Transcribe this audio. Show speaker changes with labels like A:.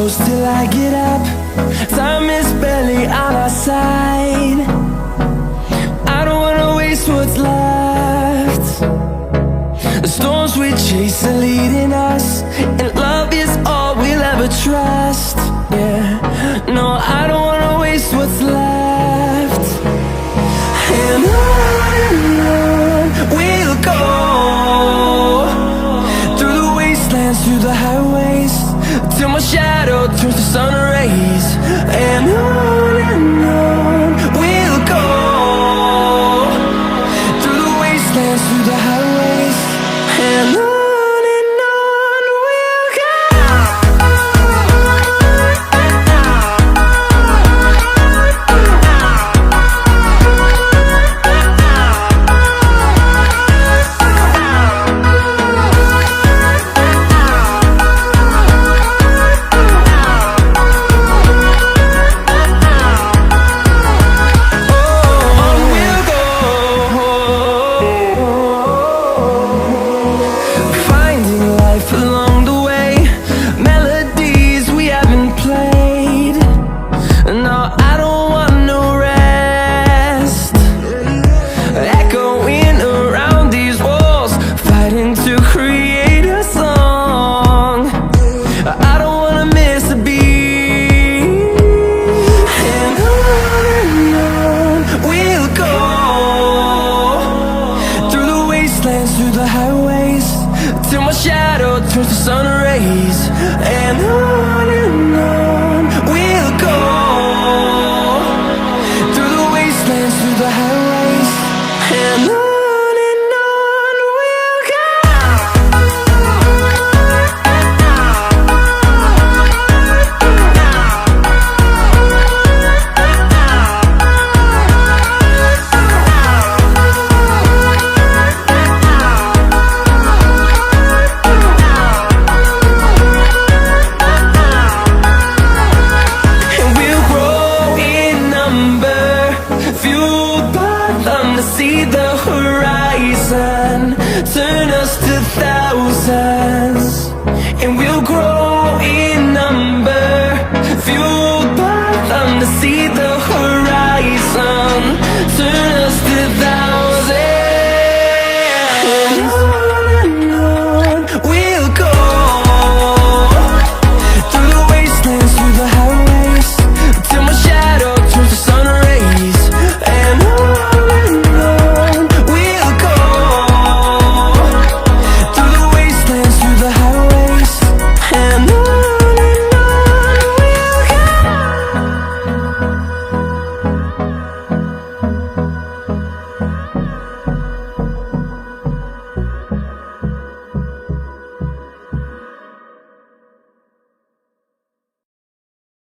A: close till I get up. Time is barely on our side. I don't wanna waste what's left. The storms we chase are leading us, and love is all we'll ever trust. Yeah, no, I don't wanna waste what's left. And on we'll go, through the wastelands, through the highways, till my shadow turns to sun rays. And on we'll go, through the wastelands, through the highways, and on we'll go. Through the highways, till my shadow turns to sun rays. And on we'll go, through the wastelands, through the highways, and on we'll go. See the horizon turn us to thousands, and we'll grow in number, fueled by them to see the horizon turn